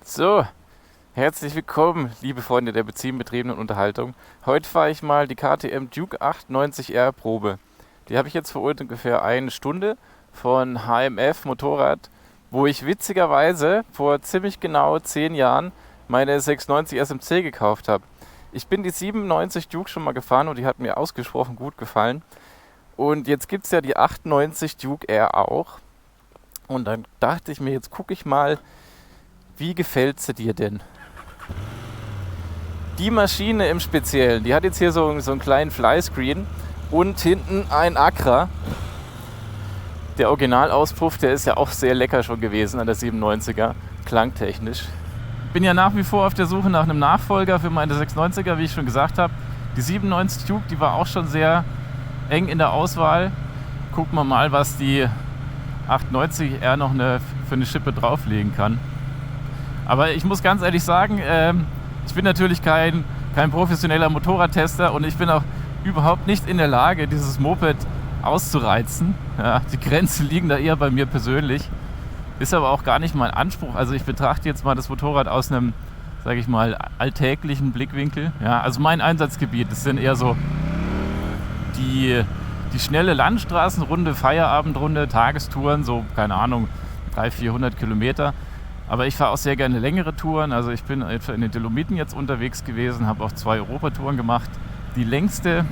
So, herzlich willkommen, liebe Freunde der betriebenen Unterhaltung. Heute fahre ich mal die KTM Duke 890R Probe. Die habe ich jetzt vor ungefähr eine Stunde von HMF Motorrad, wo ich witzigerweise vor ziemlich genau 10 Jahren meine 690 SMC gekauft habe. Ich bin die 97 Duke schon mal gefahren und die hat mir ausgesprochen gut gefallen. Und jetzt gibt es ja die 890 Duke R auch. Und dann dachte ich mir, jetzt gucke ich mal, wie gefällt sie dir denn? Die Maschine im Speziellen, die hat jetzt hier so einen kleinen Flyscreen und hinten ein Accra. Der Originalauspuff, der ist ja auch sehr lecker schon gewesen an der 97er, klangtechnisch. Bin ja nach wie vor auf der Suche nach einem Nachfolger für meine 690er, wie ich schon gesagt habe. Die 97 Duke, die war auch schon sehr eng in der Auswahl. Gucken wir mal, was die 890R noch für eine Schippe drauflegen kann. Aber ich muss ganz ehrlich sagen, ich bin natürlich kein professioneller Motorradtester und ich bin auch überhaupt nicht in der Lage, dieses Moped auszureizen. Ja, die Grenzen liegen da eher bei mir persönlich. Ist aber auch gar nicht mein Anspruch. Also ich betrachte jetzt mal das Motorrad aus einem, sage ich mal, alltäglichen Blickwinkel. Ja, also mein Einsatzgebiet, das sind eher so die schnelle Landstraßenrunde, Feierabendrunde, Tagestouren, so, keine Ahnung, 300-400 Kilometer. Aber ich fahre auch sehr gerne längere Touren. Also ich bin etwa in den Dolomiten jetzt unterwegs gewesen, habe auch 2 Europatouren gemacht. Die längste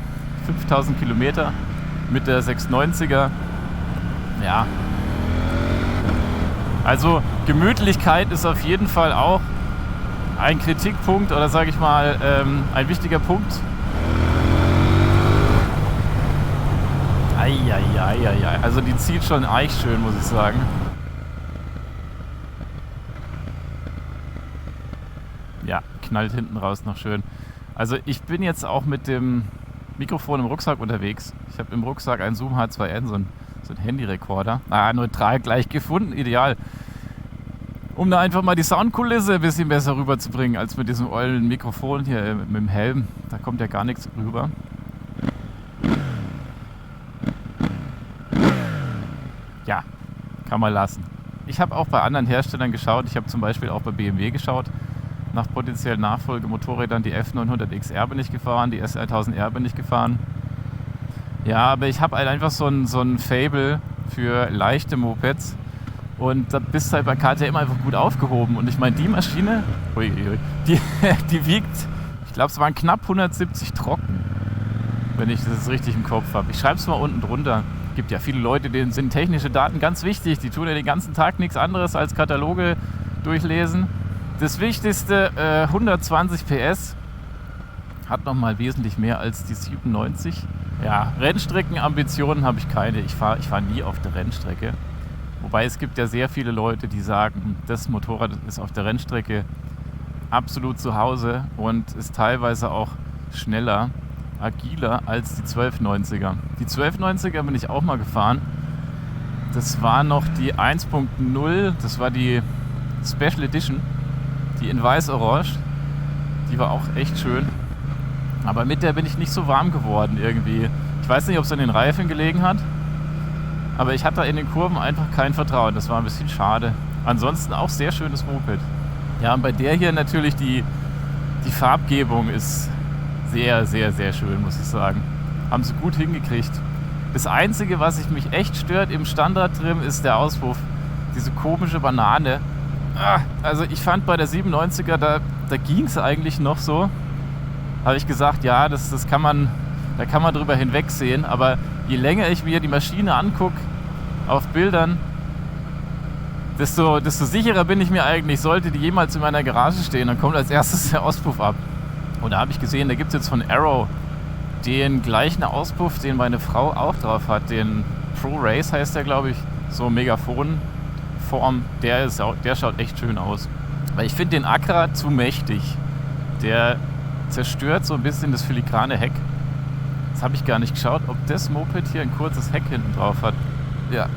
5000 Kilometer mit der 690er. Ja. Also Gemütlichkeit ist auf jeden Fall auch ein Kritikpunkt oder sage ich mal ein wichtiger Punkt. Eieieiei. Also die zieht schon echt schön, muss ich sagen. Ja, knallt hinten raus noch schön. Also ich bin jetzt auch mit dem Mikrofon im Rucksack unterwegs. Ich habe im Rucksack einen Zoom H2N, so ein Handyrekorder. Neutral gleich gefunden, ideal. Um da einfach mal die Soundkulisse ein bisschen besser rüberzubringen, als mit diesem ollen Mikrofon hier mit dem Helm. Da kommt ja gar nichts rüber. Ja, kann man lassen. Ich habe auch bei anderen Herstellern geschaut. Ich habe zum Beispiel auch bei BMW geschaut. Nach potenziellen Nachfolgemotorrädern, die F900XR bin ich gefahren, die S1000R bin ich gefahren. Ja, aber ich habe halt einfach so ein Faible für leichte Mopeds und da bist du halt bei KTM einfach gut aufgehoben. Und ich meine, die Maschine, die wiegt, ich glaube, es waren knapp 170 trocken, wenn ich das richtig im Kopf habe. Ich schreibe es mal unten drunter. Es gibt ja viele Leute, denen sind technische Daten ganz wichtig. Die tun ja den ganzen Tag nichts anderes als Kataloge durchlesen. Das Wichtigste, 120 PS, hat nochmal wesentlich mehr als die 97. Ja, Rennstreckenambitionen habe ich keine. Ich fahr nie auf der Rennstrecke. Wobei es gibt ja sehr viele Leute, die sagen, das Motorrad ist auf der Rennstrecke absolut zu Hause und ist teilweise auch schneller, agiler als die 1290er. Die 1290er bin ich auch mal gefahren. Das war noch die 1.0, das war die Special Edition. Die in weiß-orange, die war auch echt schön. Aber mit der bin ich nicht so warm geworden irgendwie. Ich weiß nicht, ob es an den Reifen gelegen hat, aber ich hatte in den Kurven einfach kein Vertrauen. Das war ein bisschen schade. Ansonsten auch sehr schönes Moped. Ja, und bei der hier natürlich die Farbgebung ist sehr, sehr, sehr schön, muss ich sagen. Haben sie gut hingekriegt. Das Einzige, was mich echt stört im Standard-Trim, ist der Auspuff. Diese komische Banane. Also ich fand bei der 97er, da ging es eigentlich noch so. Habe ich gesagt, ja, da kann man drüber hinwegsehen. Aber je länger ich mir die Maschine angucke auf Bildern, desto sicherer bin ich mir eigentlich, sollte die jemals in meiner Garage stehen, dann kommt als erstes der Auspuff ab. Und da habe ich gesehen, da gibt es jetzt von Arrow den gleichen Auspuff, den meine Frau auch drauf hat. Den Pro Race heißt der, glaube ich, so Megaphon. Der schaut echt schön aus. Weil ich finde den Accra zu mächtig. Der zerstört so ein bisschen das filigrane Heck. Jetzt habe ich gar nicht geschaut, ob das Moped hier ein kurzes Heck hinten drauf hat. Ja.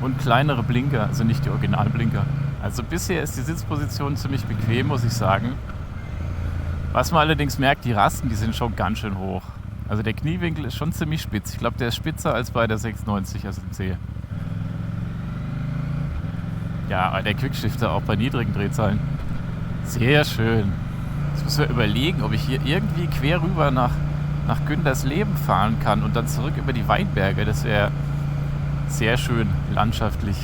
Und kleinere Blinker, also nicht die Originalblinker. Also bisher ist die Sitzposition ziemlich bequem, muss ich sagen. Was man allerdings merkt, die Rasten, die sind schon ganz schön hoch. Also der Kniewinkel ist schon ziemlich spitz. Ich glaube, der ist spitzer als bei der 690 SMC. Ja, der Quickshifter auch bei niedrigen Drehzahlen. Sehr schön. Jetzt müssen wir überlegen, ob ich hier irgendwie quer rüber nach Güntersleben fahren kann und dann zurück über die Weinberge. Das wäre sehr schön landschaftlich.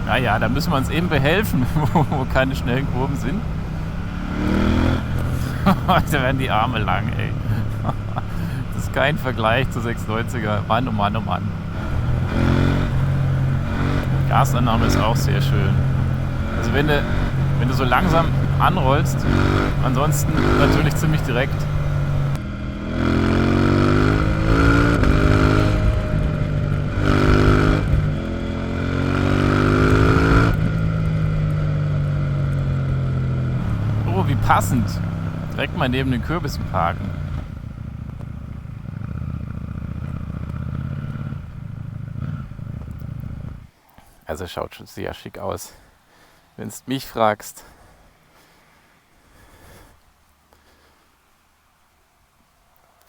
Naja, da müssen wir uns eben behelfen, wo keine schnellen Kurven sind. Da werden die Arme lang, ey. Das ist kein Vergleich zu 690er. Mann, oh Mann, oh Mann. Gasannahme ist auch sehr schön. Also wenn du so langsam anrollst, ansonsten natürlich ziemlich direkt. Oh, wie passend. Direkt mal neben den Kürbissen parken. Also schaut schon sehr schick aus, wenn du mich fragst.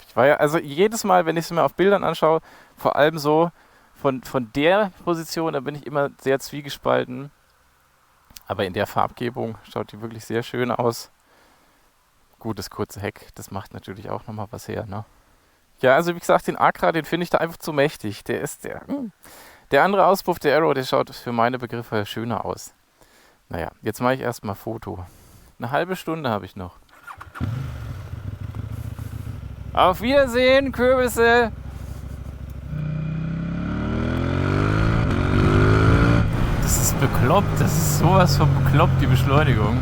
Ich war ja, also jedes Mal, wenn ich es mir auf Bildern anschaue, vor allem so von der Position, da bin ich immer sehr zwiegespalten. Aber in der Farbgebung schaut die wirklich sehr schön aus. Gut, das kurze Heck, das macht natürlich auch nochmal was her, ne? Ja, also wie gesagt, den Acra, den finde ich da einfach zu mächtig. Der andere Auspuff, der Arrow, der schaut für meine Begriffe schöner aus. Naja, jetzt mache ich erstmal Foto. Eine halbe Stunde habe ich noch. Auf Wiedersehen, Kürbisse! Das ist bekloppt, das ist sowas von bekloppt, die Beschleunigung.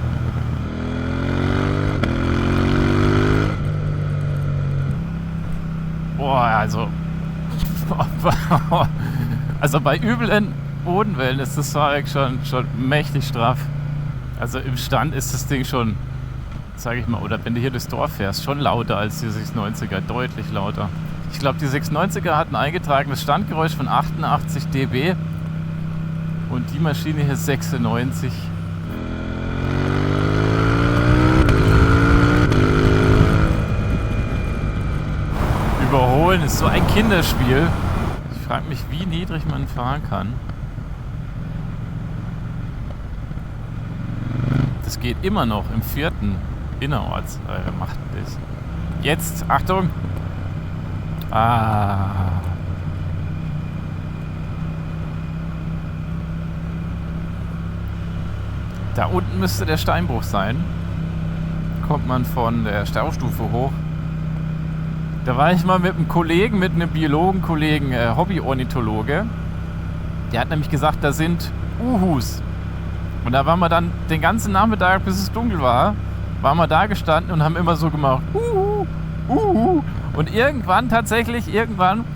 Boah, also bei üblen Bodenwellen ist das Fahrwerk schon mächtig straff. Also im Stand ist das Ding schon, sage ich mal, oder wenn du hier durchs Dorf fährst, schon lauter als die 690er, deutlich lauter. Ich glaube, die 690er hat ein eingetragenes Standgeräusch von 88 dB und die Maschine hier 96. Überholen ist so ein Kinderspiel. Ich frage mich, wie niedrig man fahren kann. Das geht immer noch im 4. Innerorts. Wer macht das? Jetzt, Achtung! Da unten müsste der Steinbruch sein. Kommt man von der Staustufe hoch. Da war ich mal mit einem Kollegen, mit einem Biologenkollegen, Hobbyornithologe. Der hat nämlich gesagt, da sind Uhus. Und da waren wir dann den ganzen Nachmittag, bis es dunkel war, waren wir da gestanden und haben immer so gemacht, Uhu, Uhu. Und irgendwann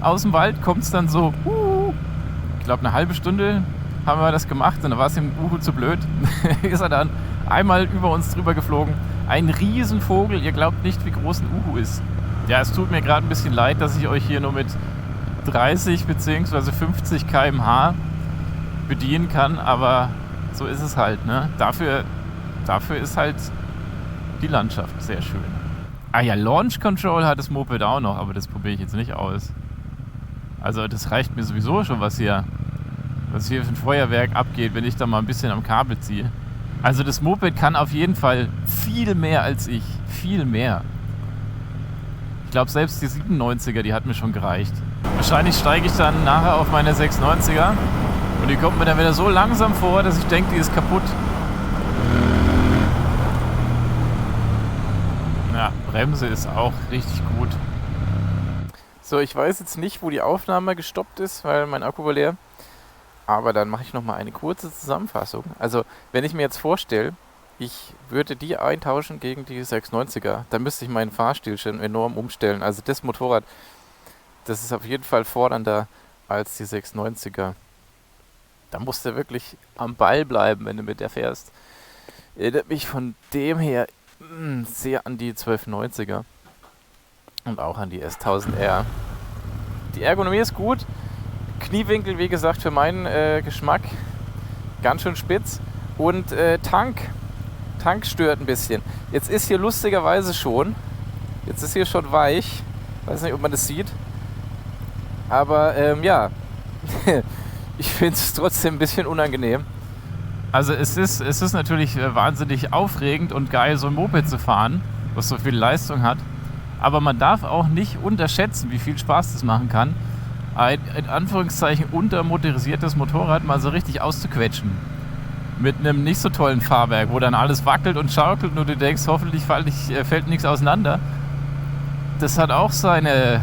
aus dem Wald kommt es dann so, Uhu. Ich glaube, eine halbe Stunde haben wir das gemacht und da war es dem Uhu zu blöd. Ist er dann einmal über uns drüber geflogen. Ein Riesenvogel, ihr glaubt nicht, wie groß ein Uhu ist. Ja, es tut mir gerade ein bisschen leid, dass ich euch hier nur mit 30 bzw. 50 km/h bedienen kann, aber so ist es halt, ne? Dafür ist halt die Landschaft sehr schön. Ah ja, Launch Control hat das Moped auch noch, aber das probiere ich jetzt nicht aus. Also das reicht mir sowieso schon, was hier für ein Feuerwerk abgeht, wenn ich da mal ein bisschen am Kabel ziehe. Also das Moped kann auf jeden Fall viel mehr als ich. Viel mehr. Ich glaube, selbst die 97er, die hat mir schon gereicht. Wahrscheinlich steige ich dann nachher auf meine 690er und die kommt mir dann wieder so langsam vor, dass ich denke, die ist kaputt. Ja, Bremse ist auch richtig gut. So, ich weiß jetzt nicht, wo die Aufnahme gestoppt ist, weil mein Akku war leer. Aber dann mache ich nochmal eine kurze Zusammenfassung. Also, wenn ich mir jetzt vorstelle, ich würde die eintauschen gegen die 690er, dann müsste ich meinen Fahrstil schon enorm umstellen. Also das Motorrad, das ist auf jeden Fall fordernder als die 690er. Da musst du wirklich am Ball bleiben, wenn du mit der fährst. Erinnert mich von dem her sehr an die 1290er und auch an die S1000R. Die Ergonomie ist gut. Kniewinkel, wie gesagt, für meinen Geschmack ganz schön spitz. Und Tank stört ein bisschen. Jetzt ist hier lustigerweise schon weich. Weiß nicht, ob man das sieht. Aber ja, ich finde es trotzdem ein bisschen unangenehm. Also es ist natürlich wahnsinnig aufregend und geil, so ein Moped zu fahren, was so viel Leistung hat. Aber man darf auch nicht unterschätzen, wie viel Spaß das machen kann, ein in Anführungszeichen untermotorisiertes Motorrad mal so richtig auszuquetschen. Mit einem nicht so tollen Fahrwerk, wo dann alles wackelt und schaukelt und du denkst, hoffentlich fällt nichts auseinander. Das hat auch seine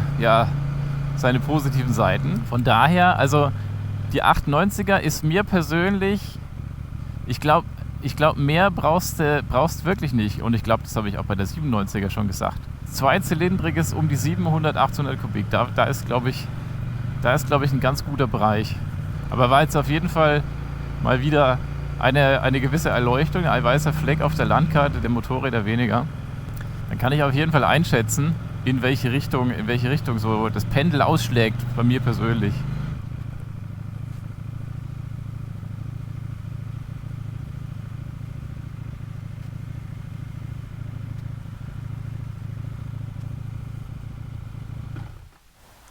positiven Seiten. Von daher, also die 890er ist mir persönlich, ich glaube, mehr brauchst wirklich nicht. Und ich glaube, das habe ich auch bei der 97er schon gesagt. Zweizylindriges um die 700, 800 Kubik, da ist, glaube ich, ein ganz guter Bereich. Aber war jetzt auf jeden Fall mal wieder eine gewisse Erleuchtung, ein weißer Fleck auf der Landkarte, der Motorräder weniger. Dann kann ich auf jeden Fall einschätzen, in welche Richtung so das Pendel ausschlägt, bei mir persönlich.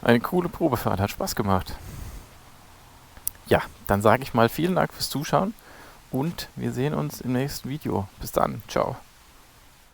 Eine coole Probefahrt, hat Spaß gemacht. Ja, dann sage ich mal vielen Dank fürs Zuschauen und wir sehen uns im nächsten Video. Bis dann, ciao.